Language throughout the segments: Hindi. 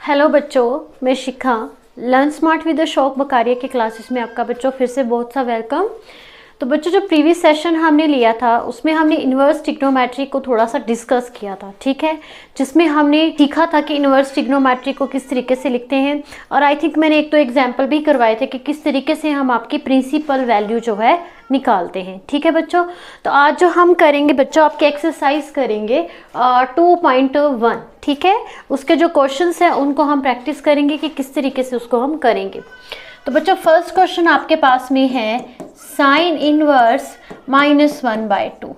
हेलो बच्चों, मैं शिखा लर्न स्मार्ट विद द शौक बकारिया के क्लासेस में आपका बच्चों फिर से बहुत सा वेलकम। तो बच्चों, जो प्रीवियस सेशन हमने लिया था उसमें हमने इन्वर्स ट्रिग्नोमेट्री को थोड़ा सा डिस्कस किया था, ठीक है, जिसमें हमने सीखा था कि इन्वर्स ट्रिग्नोमेट्री को किस तरीके से लिखते हैं। और आई थिंक मैंने एक तो एग्जाम्पल भी करवाए थे कि किस तरीके से हम आपकी प्रिंसिपल वैल्यू जो है निकालते हैं। ठीक है बच्चों, तो आज जो हम करेंगे बच्चों, आपके एक्सरसाइज करेंगे 2.1, ठीक है। उसके जो क्वेश्चंस हैं उनको हम प्रैक्टिस करेंगे कि किस तरीके से उसको हम करेंगे। तो बच्चों, फर्स्ट क्वेश्चन आपके पास में है साइन इनवर्स -1/2।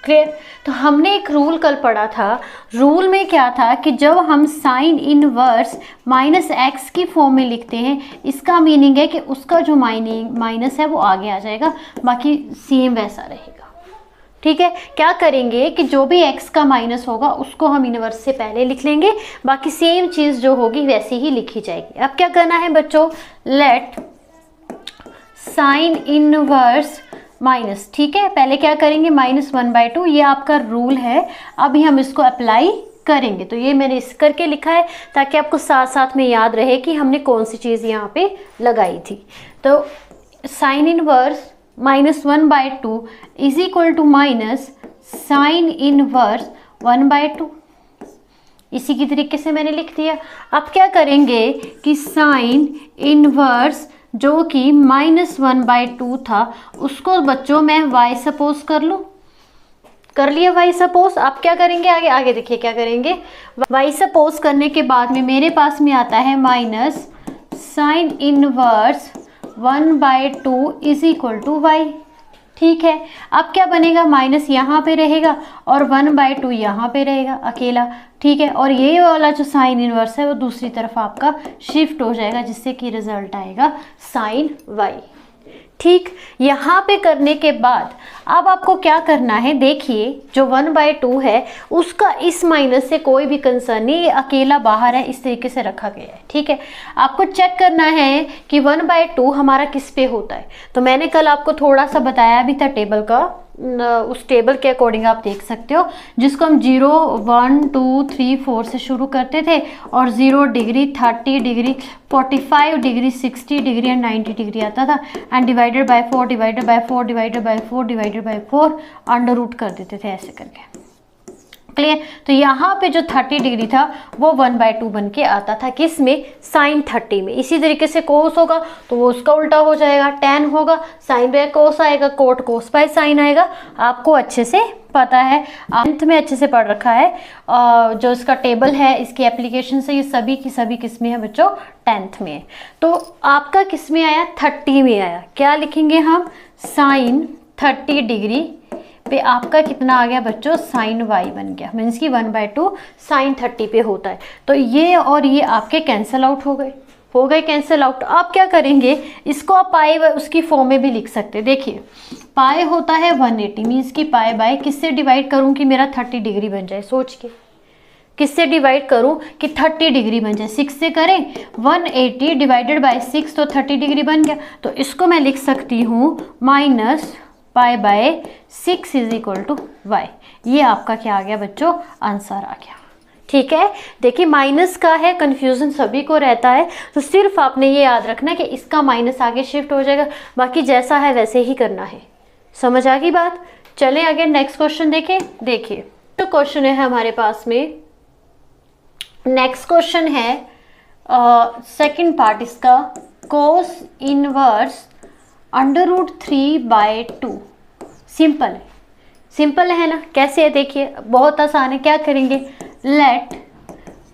क्लियर। तो हमने एक रूल कल पढ़ा था। रूल में क्या था कि जब हम साइन इनवर्स -x की फॉर्म में लिखते हैं, इसका मीनिंग है कि उसका जो माइनस है वो आगे आ जाएगा, बाकी सेम वैसा रहेगा। ठीक है। क्या करेंगे कि जो भी x का माइनस होगा उसको हम इनवर्स से पहले लिख लेंगे, बाकी सेम चीज़ जो होगी वैसी ही लिखी जाएगी। अब क्या करना है बच्चों, लेट साइन इनवर्स माइनस, ठीक है, पहले क्या करेंगे -1/2, ये आपका रूल है। अभी हम इसको अप्लाई करेंगे। तो ये मैंने इस करके लिखा है ताकि आपको साथ साथ में याद रहे कि हमने कौन सी चीज़ यहाँ पे लगाई थी। तो sine inverse -1/2 is equal to minus sine inverse 1/2। इसी की तरीके से मैंने लिख दिया। अब क्या करेंगे कि साइन इनवर्स जो कि -1/2 था उसको बच्चों मैं y सपोज कर लूँ। कर लिया y सपोज। आप क्या करेंगे आगे, आगे देखिए क्या करेंगे। y सपोज करने के बाद में मेरे पास में आता है minus sine inverse 1/2 is equal to y। ठीक है। अब क्या बनेगा, माइनस यहाँ पे रहेगा और 1/2 यहाँ पे रहेगा अकेला। ठीक है। और ये वाला जो साइन इनवर्स है वो दूसरी तरफ आपका शिफ्ट हो जाएगा, जिससे कि रिजल्ट आएगा साइन y। ठीक। यहाँ पे करने के बाद अब आपको क्या करना है, देखिए जो 1/2 है उसका इस माइनस से कोई भी कंसर्न नहीं, ये अकेला बाहर है, इस तरीके से रखा गया है। ठीक है। आपको चेक करना है कि 1/2 हमारा किस पे होता है। तो मैंने कल आपको थोड़ा सा बताया भी था टेबल का, उस टेबल के अकॉर्डिंग आप देख सकते हो, जिसको हम 0, 1, 2, 3, 4 से शुरू करते थे और 0 degree, 30 degree, 45 degree, 60 degree and 90 degree आता था, and divided by 4 divided by 4 divided by 4 divided by 4 under root कर देते थे ऐसे करके। क्लियर। तो यहाँ पे जो 30 डिग्री था वो 1/2 बन के आता था, किस में, साइन 30 में। इसी तरीके से कोस होगा तो वो उसका उल्टा हो जाएगा, tan होगा साइन बाय कोस आएगा, कोट कोस बाय साइन आएगा। आपको अच्छे से पता है, 10th में अच्छे से पढ़ रखा है। जो इसका टेबल है, इसकी एप्लीकेशन से ये सभी की सभी किस में है बच्चों, 10th में है। तो आपका किस में आया, 30 में आया। क्या लिखेंगे हम, साइन 30 डिग्री पे आपका कितना आ गया बच्चों, साइन y बन गया, मीन्स की 1/2 साइन 30 पे होता है। तो ये और ये आपके कैंसिल आउट हो गए कैंसिल आउट। आप क्या करेंगे, इसको आप पाए उसकी फॉर्म में भी लिख सकते हैं। देखिए पाए होता है 180, मीन्स की पाए बाय किससे डिवाइड करूं कि मेरा 30 डिग्री बन जाए, सोच के किससे डिवाइड करूं कि 30 डिग्री बन जाए। 6 से करें, 180 डिवाइडेड बाय 6 तो 30 डिग्री बन गया। तो इसको मैं लिख सकती हूँ minus pi by 6 is equal to y। ये आपका क्या आ गया बच्चों, आंसर आ गया। ठीक है। देखिए माइनस का है, कंफ्यूजन सभी को रहता है, तो सिर्फ आपने ये याद रखना कि इसका माइनस आगे शिफ्ट हो जाएगा, बाकी जैसा है वैसे ही करना है। समझ आ गई बात। चलें आगे, नेक्स्ट क्वेश्चन देखें। देखिए तो क्वेश्चन है हमारे पास में, नेक्स्ट क्वेश्चन है सेकंड पार्ट इसका, कोस इनवर्स √3/2। सिंपल है ना, कैसे है देखिए, बहुत आसान है। क्या करेंगे, let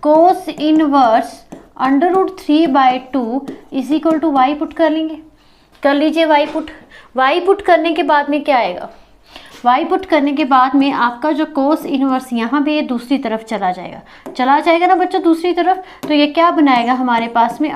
cos inverse √3/2 is equal to y put कर लेंगे। कर लीजिए y पुट करने के बाद में क्या आएगा, y पुट करने के बाद में आपका जो कोस इनवर्स यहाँ पे दूसरी तरफ चला जाएगा ना बच्चों, दूसरी तरफ। तो ये क्या बनाएगा हमारे पास में,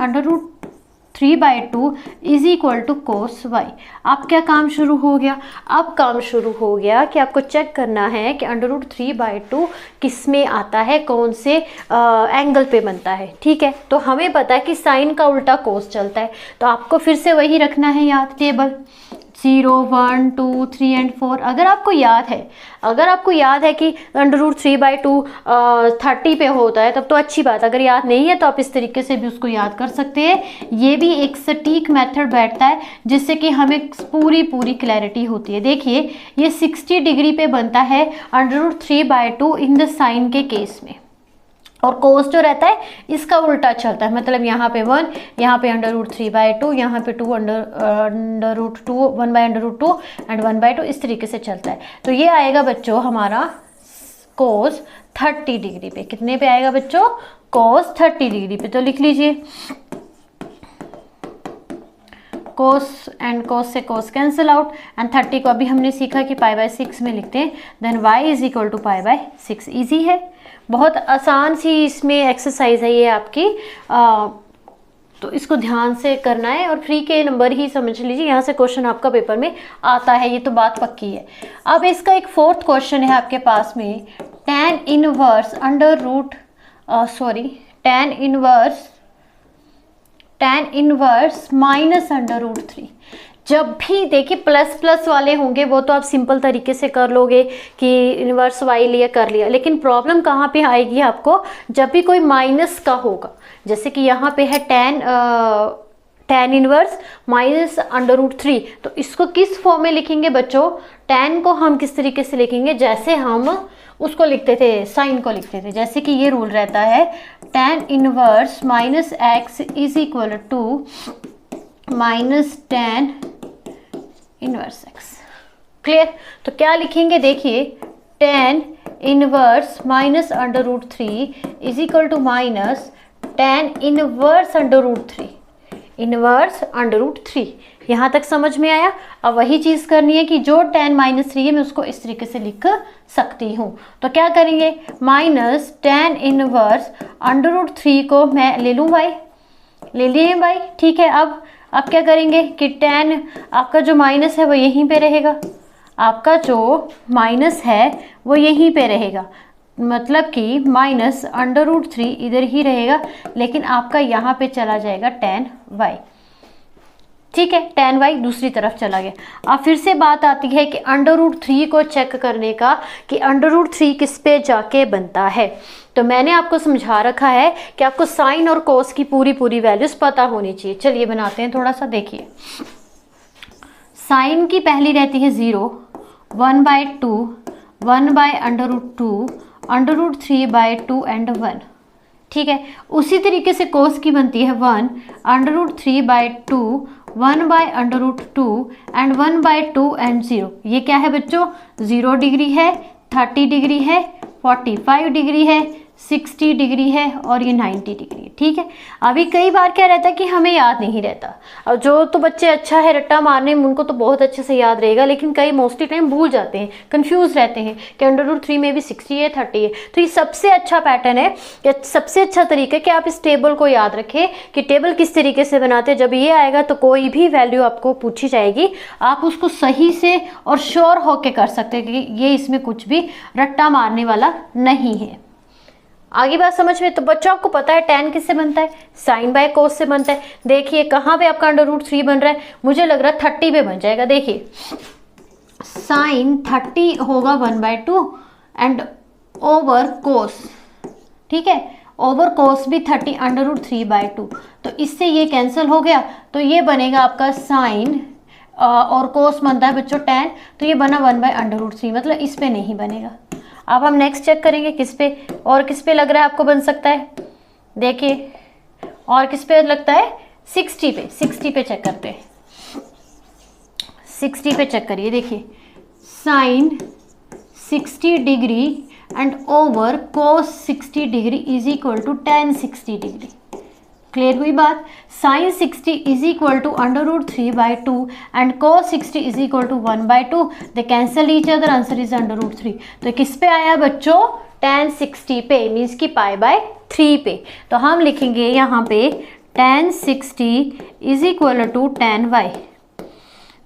√3/2 is equal to cos y। अब क्या काम शुरू हो गया, अब काम शुरू हो गया कि आपको चेक करना है कि √3/2 किस में आता है, कौन से एंगल पे बनता है। ठीक है। तो हमें पता है कि साइन का उल्टा कोस चलता है, तो आपको फिर से वही रखना है याद, टेबल 0, 1, 2, 3 एंड 4। अगर आपको याद है कि √3/2 30 पे होता है तब तो अच्छी बात। अगर याद नहीं है तो आप इस तरीके से भी उसको याद कर सकते हैं। ये भी एक सटीक मेथड बैठता है जिससे कि हमें पूरी क्लैरिटी होती है। देखिए ये 60 डिग्री पे बनता है √3/2 इन द साइन के केस में, और कोस जो रहता है इसका उल्टा चलता है। मतलब यहाँ पे 1, यहाँ पे √3/2, यहाँ पे 2 √2, 1/√2 एंड 1/2, इस तरीके से चलता है। तो ये आएगा बच्चों हमारा कोस 30 डिग्री पे। कितने पे आएगा बच्चों? कोस 30 डिग्री पे। तो लिख लीजिए कोस एंड कोस से कोस कैंसिल आउट, एंड 30 को अभी हमने सीखा कि π/6 में लिखते हैं। Then y = π/6। ईजी है, बहुत आसान सी इसमें एक्सरसाइज है ये आपकी। तो इसको ध्यान से करना है और फ्री के नंबर ही समझ लीजिए, यहाँ से क्वेश्चन आपका पेपर में आता है, ये तो बात पक्की है। अब इसका एक 4th क्वेश्चन है आपके पास में, tan इनवर्स -√3। जब भी देखिए प्लस वाले होंगे वो तो आप सिंपल तरीके से कर लोगे कि इनवर्स वाई लिया कर लिया, लेकिन प्रॉब्लम कहाँ पे आएगी आपको? जब भी कोई माइनस का होगा। जैसे कि यहाँ पे है tan इनवर्स -√3, तो इसको किस फॉर्म में लिखेंगे बच्चों? tan को हम किस तरीके से लिखेंगे? जैसे हम उसको लिखते थे, साइन को लिखते थे। जैसे कि ये रूल रहता है tan inverse -x = -tan inverse x। Clear? तो क्या लिखेंगे? देखिए tan इनवर्स -√3 = -tan इनवर्स√3। यहाँ तक समझ में आया? अब वही चीज़ करनी है कि जो tan -3 है मैं उसको इस तरीके से लिख सकती हूँ। तो क्या करेंगे? -tan इनवर्स √3 को मैं ले लूँ y, ले लिए भाई, ठीक है। अब क्या करेंगे कि tan आपका जो माइनस है वो यहीं पे रहेगा, आपका जो माइनस है वो यहीं पे रहेगा, मतलब कि -√3 इधर ही रहेगा, लेकिन आपका यहाँ पे चला जाएगा tan y। ठीक है, tan y दूसरी तरफ चला गया। अब फिर से बात आती है कि √3 को चेक करने का कि √3 किस पे जाके बनता है। तो मैंने आपको समझा रखा है कि आपको साइन और कोस की पूरी वैल्यूज पता होनी चाहिए। चलिए बनाते हैं थोड़ा सा। देखिए साइन की पहली रहती है 0, 1/2, 1/√2, √3/2 एंड 1। ठीक है, उसी तरीके से कोस की बनती है 1, √3/2, 1/√2 एंड 1/2 एंड 0। ये क्या है बच्चों? 0 डिग्री है, 30 डिग्री है, 45 डिग्री है, 60 डिग्री है और ये 90 डिग्री है। ठीक है, अभी कई बार क्या रहता है कि हमें याद नहीं रहता। और जो तो बच्चे अच्छा है रट्टा मारने में, उनको तो बहुत अच्छे से याद रहेगा, लेकिन कई मोस्टली टाइम भूल जाते हैं, कंफ्यूज रहते हैं कि √3 में भी 60 है, 30 है। तो ये सबसे अच्छा पैटर्न है, या सबसे अच्छा तरीका है कि आप इस टेबल को याद रखें कि टेबल किस तरीके से बनाते हैं। जब ये आएगा तो कोई भी वैल्यू आपको पूछी जाएगी, आप उसको सही से और श्योर होके कर सकते हैं कि ये इसमें कुछ भी रट्टा मारने वाला नहीं है। आगे बात समझ में? तो बच्चों आपको पता है tan किससे बनता है? साइन बाय कोस से बनता है। देखिए कहाँ पे आपका √3 बन रहा है? मुझे लग रहा है 30 पे बन जाएगा। देखिए साइन 30 होगा 1/2 एंड ओवर कोस, ठीक है, ओवर कोस भी 30 √3/2। तो इससे ये कैंसिल हो गया, तो ये बनेगा आपका साइन और कोस बनता है बच्चों tan, तो ये बना 1/√3, मतलब इस पे नहीं बनेगा। अब हम नेक्स्ट चेक करेंगे किस पे और किस पे लग रहा है आपको बन सकता है। देखिए और किस पे लगता है? 60 पे। 60 पे चेक करते हैं, 60 पे चेक करिए। देखिए sine 60 degree and over cos 60 degree = tan 60 degree. Clear हुई बात? Sine 60 = √3/2 and cos 60 = 1/2। They cancel each other, answer is √3। तो किस पे आया बच्चों? tan 60 पे, मीन्स कि π/3 पे। तो हम लिखेंगे यहाँ पे tan 60 = tan y।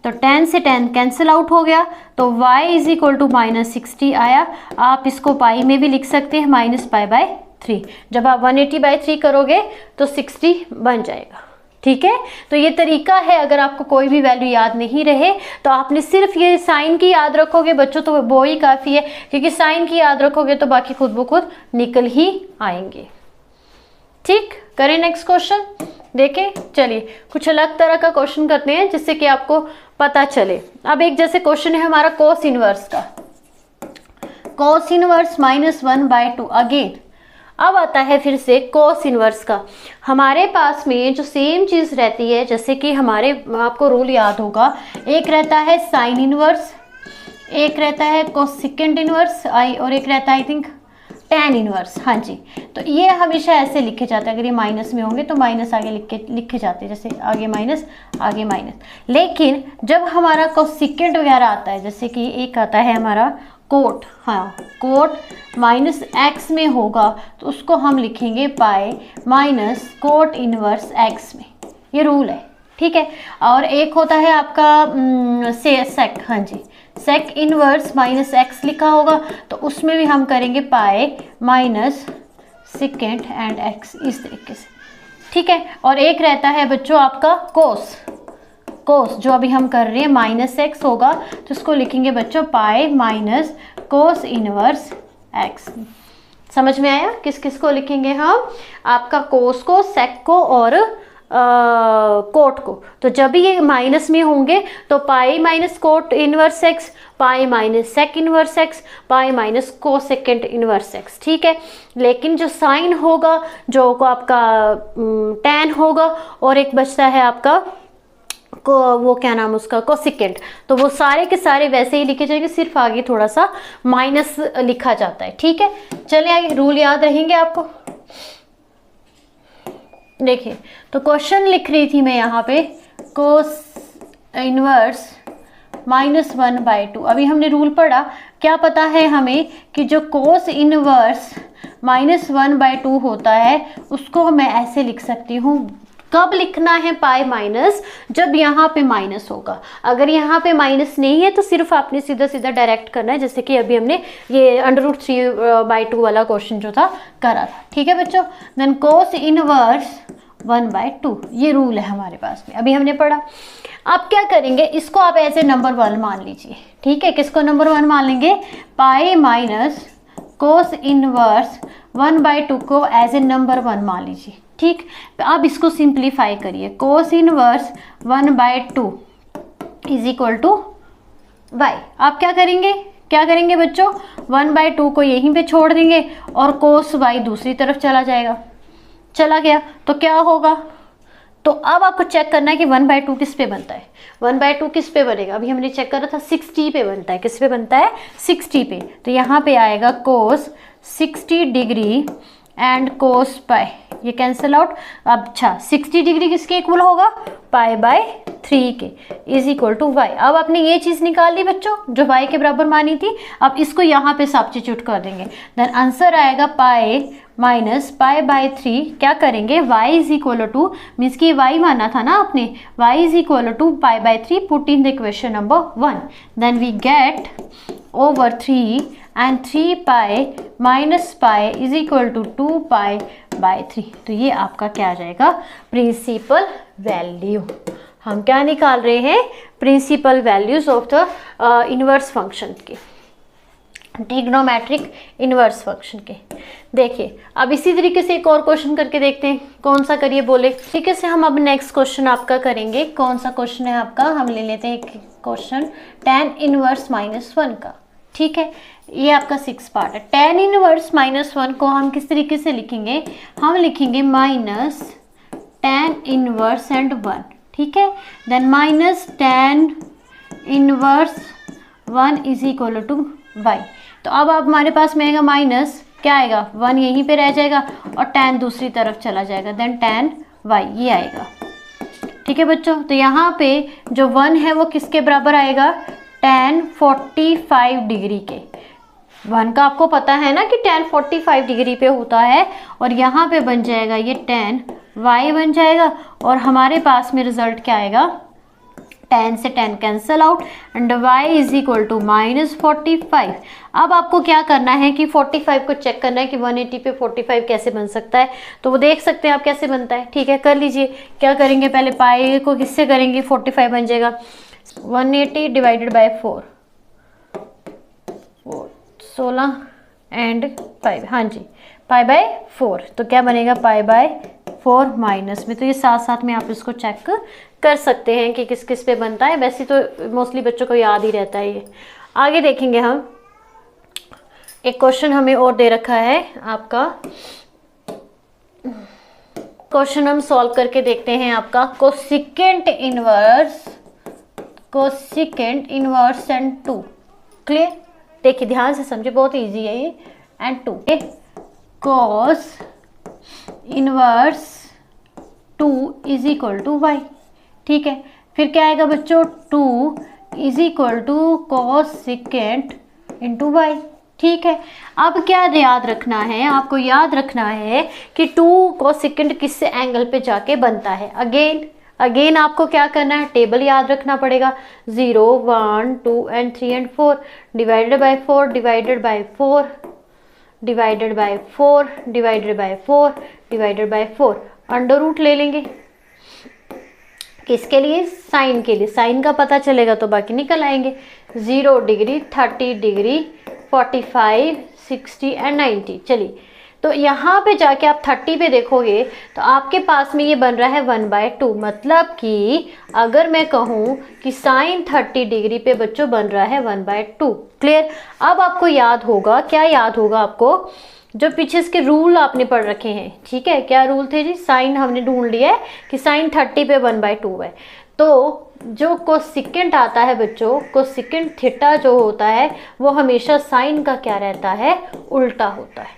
तो tan से tan कैंसिल आउट हो गया, तो y = -60 आया। आप इसको पाई में भी लिख सकते हैं, -π/3। जब आप 180/3 करोगे तो 60 बन जाएगा। ठीक है, तो ये तरीका है। अगर आपको कोई भी वैल्यू याद नहीं रहे तो आपने सिर्फ ये साइन की याद रखोगे बच्चों, तो वो ही काफ़ी है, क्योंकि साइन की याद रखोगे तो बाकी खुद ब खुद निकल ही आएंगे। ठीक, करें नेक्स्ट क्वेश्चन। देखें, चलिए कुछ अलग तरह का क्वेश्चन करते हैं जिससे कि आपको पता चले। अब एक जैसे क्वेश्चन है हमारा कोस इनवर्स का, कोस इनवर्स -1/2 अगेन। अब आता है फिर से कोस इनवर्स का। हमारे पास में जो सेम चीज़ रहती है, जैसे कि हमारे, आपको रूल याद होगा, एक रहता है साइन इनवर्स, एक रहता है कोसेकेंड इनवर्स आई, और एक रहता है आई थिंक टैन इनवर्स। हाँ जी, तो ये हमेशा ऐसे लिखे जाते हैं। अगर ये माइनस में होंगे तो माइनस आगे लिखे जाते हैं, जैसे आगे माइनस आगे माइनस। लेकिन जब हमारा कोसेकेंड वगैरह आता है, जैसे कि एक आता है हमारा कोट, हाँ कोट -x में होगा तो उसको हम लिखेंगे पाई माइनस कोट इनवर्स x में। ये रूल है, ठीक है। और एक होता है आपका सेक, हाँ जी, सेक इनवर्स -x लिखा होगा तो उसमें भी हम करेंगे pi minus second and x, इस तरीके से, ठीक है। और एक रहता है बच्चों आपका कोस, कोस जो अभी हम कर रहे हैं -x होगा तो उसको लिखेंगे बच्चों pi minus cos inverse x। समझ में आया? किस किस को लिखेंगे हम? आपका कोस को, सेक को और कोट को। तो जब भी ये माइनस में होंगे तो pi minus cot inverse x, pi minus sec inverse x, pi minus cosecant inverse x, ठीक है। लेकिन जो साइन होगा, जो को आपका टैन होगा, और एक बचता है आपका को, वो क्या नाम उसका, कोसेकेंड, तो वो सारे के सारे वैसे ही लिखे जाएंगे, सिर्फ आगे थोड़ा सा माइनस लिखा जाता है, ठीक है। चलिए आगे, रूल याद रहेंगे आपको। देखिए, तो क्वेश्चन लिख रही थी मैं यहाँ पे, कोस इनवर्स -1/2। अभी हमने रूल पढ़ा, क्या पता है हमें कि जो कोस इनवर्स -1/2 होता है उसको मैं ऐसे लिख सकती हूँ। कब लिखना है पाई माइनस? जब यहाँ पे माइनस होगा। अगर यहाँ पे माइनस नहीं है तो सिर्फ आपने सीधा सीधा डायरेक्ट करना है, जैसे कि अभी हमने ये √3/2 वाला क्वेश्चन जो था करा था, ठीक है बच्चों। देन कोस इनवर्स 1/2, ये रूल है हमारे पास में, अभी हमने पढ़ा। आप क्या करेंगे, इसको आप ऐसे नंबर 1 मान लीजिए, ठीक है। किसको नंबर 1 मान लेंगे? पाई माइनस कोस इनवर्स 1/2 को एज ए नंबर 1 मान लीजिए, ठीक। अब इसको सिंप्लीफाई करिए, cos inverse 1/2 is equal to y। आप क्या करेंगे बच्चों? 1/2 को यहीं पे छोड़ देंगे और कोस y दूसरी तरफ चला गया तो क्या होगा? तो अब आपको चेक करना है कि 1/2 किस पे बनता है। 1/2 किस पे बनेगा? अभी हमने चेक करा था 60 पे बनता है। किस पे बनता है? 60 पे। तो यहाँ पे आएगा कोस 60 डिग्री एंड कोस पाई, ये कैंसिल आउट। अब अच्छा, 60 डिग्री किसके इक्वल होगा? पाई/3 के इज इक्वल टू y। अब आपने ये चीज़ निकाल ली बच्चों जो y के बराबर मानी थी। अब इसको यहाँ पे सब्स्टिट्यूट कर देंगे, देन आंसर आएगा पाई माइनस पाई/3। क्या करेंगे? y is equal to, means कि y माना था ना आपने, y इज इक्वल टू पाई/3 put in the equation number 1, then we get over 3 and 3 pi minus pi is equal to 2 pi/3। तो ये आपका क्या आ जाएगा? Principal value. हम क्या निकाल रहे हैं? Principal values of the inverse function के, ट्रिग्नोमेट्रिक इनवर्स फंक्शन के। देखिए, अब इसी तरीके से एक और क्वेश्चन करके देखते हैं। कौन सा करिए बोले? ठीक है, से हम अब नेक्स्ट क्वेश्चन आपका करेंगे। कौन सा क्वेश्चन है आपका? हम ले लेते हैं एक क्वेश्चन tan इनवर्स -1 का, ठीक है। ये आपका 6 पार्ट है। tan इनवर्स -1 को हम किस तरीके से लिखेंगे? हम लिखेंगे माइनस tan इनवर्स एंड 1, ठीक है। Then minus tan inverse 1 is equal to y। तो अब हमारे पास में आएगा माइनस, क्या आएगा? 1 यहीं पे रह जाएगा और tan दूसरी तरफ चला जाएगा, देन tan y ये आएगा, ठीक है बच्चों। तो यहाँ पे जो 1 है वो किसके बराबर आएगा? tan 45 डिग्री के। 1 का आपको पता है ना कि tan 45 डिग्री पे होता है, और यहाँ पे बन जाएगा ये tan y बन जाएगा, और हमारे पास में रिजल्ट क्या आएगा? 10 से 10 cancel out and y is equal to -45। अब आपको क्या करना है कि 45 को चेक करना है कि 180 पे 45 कैसे बन सकता है। तो वो देख सकते हैं आप कैसे बनता है। ठीक है, कर लीजिए। क्या करेंगे, पहले पाई को किससे करेंगे, 45 बन जाएगा 180 डिवाइडेड बाय 4, 16 एंड 5, हाँ जी, पाई बाय 4। तो क्या बनेगा, पाई बाय 4 माइनस में। तो ये साथ साथ में आप इसको चेक कर सकते हैं कि किस किस पे बनता है। वैसे तो मोस्टली बच्चों को याद ही रहता है ये। आगे देखेंगे हम, एक क्वेश्चन हमें और दे रखा है आपका। क्वेश्चन हम सॉल्व करके देखते हैं आपका। Cosecant inverse and 2। क्लियर, देखिए ध्यान से समझे, बहुत इजी है ये। And 2 cos inverse 2 is equal to y. ठीक है, फिर क्या आएगा बच्चों, 2 is equal to cosecant into y. ठीक है, अब क्या याद रखना है, आपको याद रखना है कि 2 cos सिकेंट किससे एंगल पे जाके बनता है। अगेन आपको क्या करना है, टेबल याद रखना पड़ेगा। 0, 1, 2 and 3 and 4 divided by 4 divided by 4 divided by 4 divided by 4 divided by 4। Under root ले लेंगे, किसके लिए, साइन के लिए। साइन का पता चलेगा तो बाकी निकल आएंगे। 0 डिग्री, 30 डिग्री, 45, 60 एंड 90। चलिए, तो यहाँ पे जाके आप 30 पे देखोगे तो आपके पास में ये बन रहा है 1/2। मतलब कि अगर मैं कहूँ कि साइन 30 डिग्री पे बच्चों बन रहा है 1/2। क्लियर। अब आपको याद होगा, क्या याद होगा आपको, जो पीछे इसके रूल आपने पढ़ रखे हैं। ठीक है, क्या रूल थे जी, साइन हमने ढूंढ लिया है कि साइन 30 पे 1/2 है। तो जो कोसिकेंट आता है बच्चों, कोसिकेंट थीटा जो होता है वो हमेशा साइन का क्या रहता है, उल्टा होता है।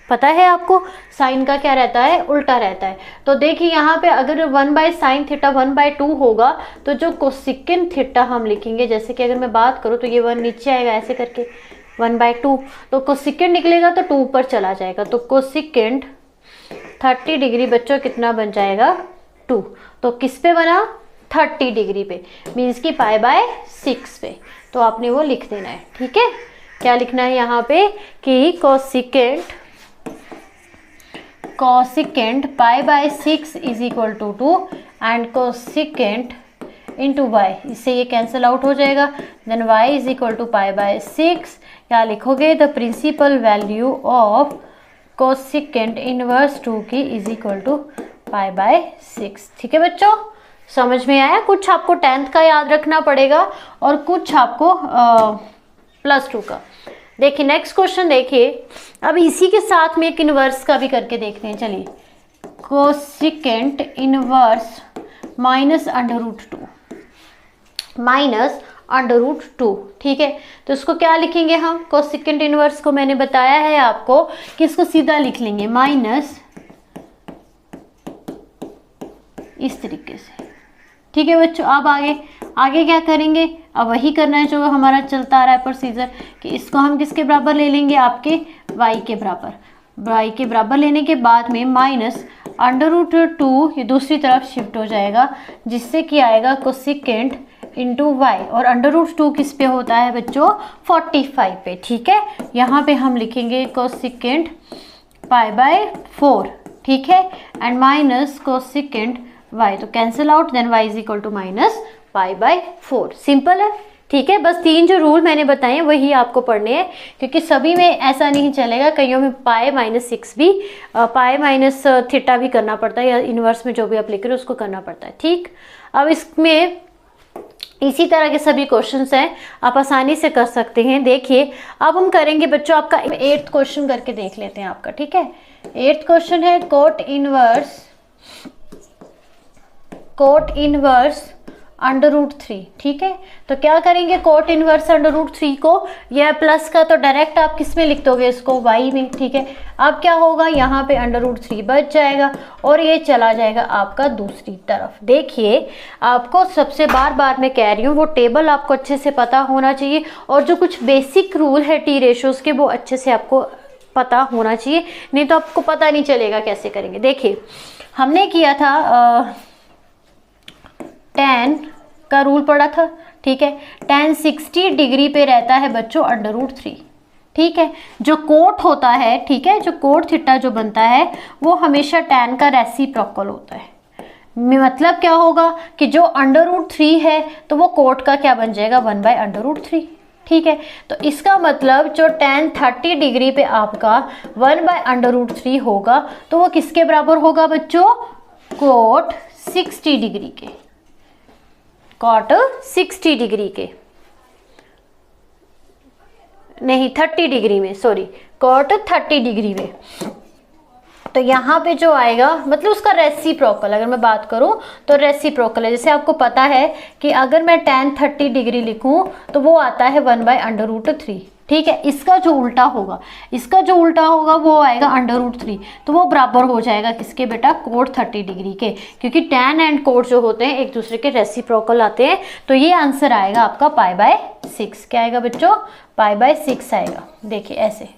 पता है आपको, साइन का क्या रहता है, उल्टा रहता है। तो देखिए यहाँ पे अगर 1/sin थीटा 1/2 होगा तो जो कोसिकेंट थीटा हम लिखेंगे, जैसे कि अगर मैं बात करूँ तो ये 1 नीचे आएगा ऐसे करके 1/2, तो कोसिकेंट निकलेगा तो 2 पर चला जाएगा। तो कोसिकेंट 30 डिग्री बच्चों कितना बन जाएगा, 2। तो किस पे बना, 30 डिग्री पे, मीन्स की π/6 पे। तो आपने वो लिख देना है। ठीक है, क्या लिखना है यहाँ पे कि cosecant π/6 is equal to 2 and cosecant into y, इससे ये कैंसिल आउट हो जाएगा। Then y is equal to π/6। क्या लिखोगे, the principal value of cosecant inverse 2 की इज इक्वल टू π/6। ठीक है बच्चों, समझ में आया। कुछ आपको 10th का याद रखना पड़ेगा और कुछ आपको +2 का। देखिए नेक्स्ट क्वेश्चन देखिए, अब इसी के साथ में एक इनवर्स का भी करके देखते हैं। चलिए, कोसिकेंट इनवर्स -√2। ठीक है, तो इसको क्या लिखेंगे हम, कोसिकेंट इनवर्स को मैंने बताया है आपको कि इसको सीधा लिख लेंगे माइनस, इस तरीके से। ठीक है बच्चों, अब आगे क्या करेंगे, अब वही करना है जो हमारा चलता आ रहा है प्रोसीजर, कि इसको हम किसके बराबर ले लेंगे, आपके y के बराबर। y के बराबर लेने के बाद में माइनस √2 ये दूसरी तरफ शिफ्ट हो जाएगा, जिससे कि आएगा कोसिकेंट इंटू वाई। और √2 किस पे होता है बच्चों, 45 पे। ठीक है, यहाँ पे हम लिखेंगे कोसिकेंट π/4। ठीक है, एंड माइनस कोसिकेंट y, तो cancel out, then y is equal to -π/4। Simple है। ठीक है, बस 3 जो रूल मैंने बताए हैं वही आपको पढ़ने हैं, क्योंकि सभी में ऐसा नहीं चलेगा। कईयों में π-6 भी, π-θ भी करना पड़ता है, या इनवर्स में जो भी आप लिख रहे हो उसको करना पड़ता है। ठीक, अब इसमें इसी तरह के सभी क्वेश्चंस हैं, आप आसानी से कर सकते हैं। देखिए अब हम करेंगे बच्चों आपका 8th क्वेश्चन करके देख लेते हैं आपका। ठीक है, 8th क्वेश्चन है कोट इनवर्स √3। ठीक है, तो क्या करेंगे, कोट इनवर्स √3 को, यह प्लस का तो डायरेक्ट आप किस में लिख दोगे, इसको y में। ठीक है, अब क्या होगा, यहाँ पे √3 बच जाएगा और ये चला जाएगा आपका दूसरी तरफ। देखिए आपको सबसे बार मैं कह रही हूँ, वो टेबल आपको अच्छे से पता होना चाहिए, और जो कुछ बेसिक रूल है टी रेशोज के वो अच्छे से आपको पता होना चाहिए, नहीं तो आपको पता नहीं चलेगा कैसे करेंगे। देखिए हमने किया था tan का रूल पढ़ा था, ठीक है। tan 60 डिग्री पे रहता है बच्चों √3, ठीक है। जो कोट होता है, ठीक है, जो कोट थीटा जो बनता है वो हमेशा tan का रेसिप्रोकल होता है। मतलब क्या होगा कि जो √3 है तो वो कोट का क्या बन जाएगा, 1/√3, ठीक है। तो इसका मतलब जो tan 30 डिग्री पे आपका 1/√3 होगा तो वो किसके बराबर होगा बच्चों, कोट 60 डिग्री के, कोट 60 डिग्री के, नहीं 30 डिग्री में, सॉरी, कोट 30 डिग्री में। तो यहाँ पे जो आएगा मतलब उसका रेसिप्रोकल, अगर मैं बात करूँ तो रेसिप्रोकल है। जैसे आपको पता है कि अगर मैं tan 30 डिग्री लिखूँ तो वो आता है 1/√3, ठीक है। इसका जो उल्टा होगा, इसका जो उल्टा होगा वो आएगा √3, तो वो बराबर हो जाएगा किसके बेटा, कोट 30 डिग्री के, क्योंकि tan एंड कोट जो होते हैं एक दूसरे के रेसिप्रोकल आते हैं। तो ये आंसर आएगा आपका π/6। क्या आएगा बच्चों, π/6 आएगा। देखिए ऐसे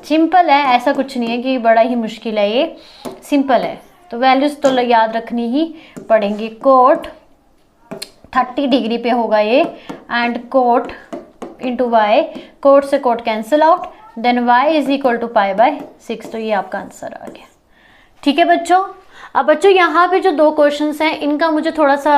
सिंपल है, ऐसा कुछ नहीं है कि बड़ा ही मुश्किल है, ये सिंपल है। तो वैल्यूज तो याद रखनी ही पड़ेंगी। कोट 30 डिग्री पे होगा ये, and cot into y, cot से cot cancel out, then y is equal to π/6। तो ये आपका आंसर आ गया, ठीक है बच्चों। अब बच्चों यहाँ पे जो 2 क्वेश्चंस हैं इनका मुझे थोड़ा सा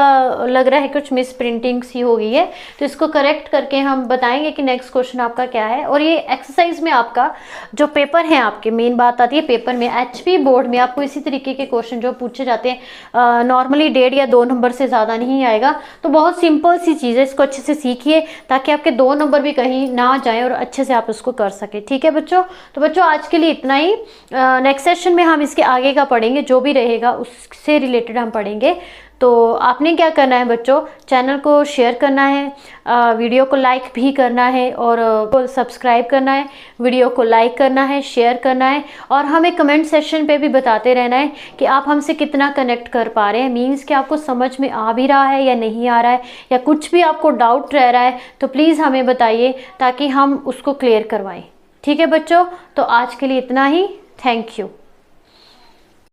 लग रहा है कुछ मिस प्रिंटिंग सी हो गई है, तो इसको करेक्ट करके हम बताएंगे कि नेक्स्ट क्वेश्चन आपका क्या है। और ये एक्सरसाइज में आपका जो पेपर है, आपके मेन बात आती है पेपर में, एचपी बोर्ड में आपको इसी तरीके के क्वेश्चन जो पूछे जाते हैं, नॉर्मली 1.5 या 2 नंबर से ज़्यादा नहीं आएगा। तो बहुत सिंपल सी चीज़ है, इसको अच्छे से सीखिए ताकि आपके 2 नंबर भी कहीं ना जाएँ और अच्छे से आप उसको कर सकें, ठीक है बच्चों। तो बच्चों आज के लिए इतना ही, नेक्स्ट सेशन में हम इसके आगे का पढ़ेंगे, जो भी रहेगा उससे रिलेटेड हम पढ़ेंगे। तो आपने क्या करना है बच्चों, चैनल को शेयर करना है, वीडियो को लाइक भी करना है, और सब्सक्राइब करना है, वीडियो को लाइक करना है, शेयर करना है, और हमें कमेंट सेक्शन पे भी बताते रहना है कि आप हमसे कितना कनेक्ट कर पा रहे हैं, मीन्स कि आपको समझ में आ भी रहा है या नहीं आ रहा है, या कुछ भी आपको डाउट रह रहा है तो प्लीज़ हमें बताइए ताकि हम उसको क्लियर करवाएं, ठीक है बच्चों। तो आज के लिए इतना ही, थैंक यू।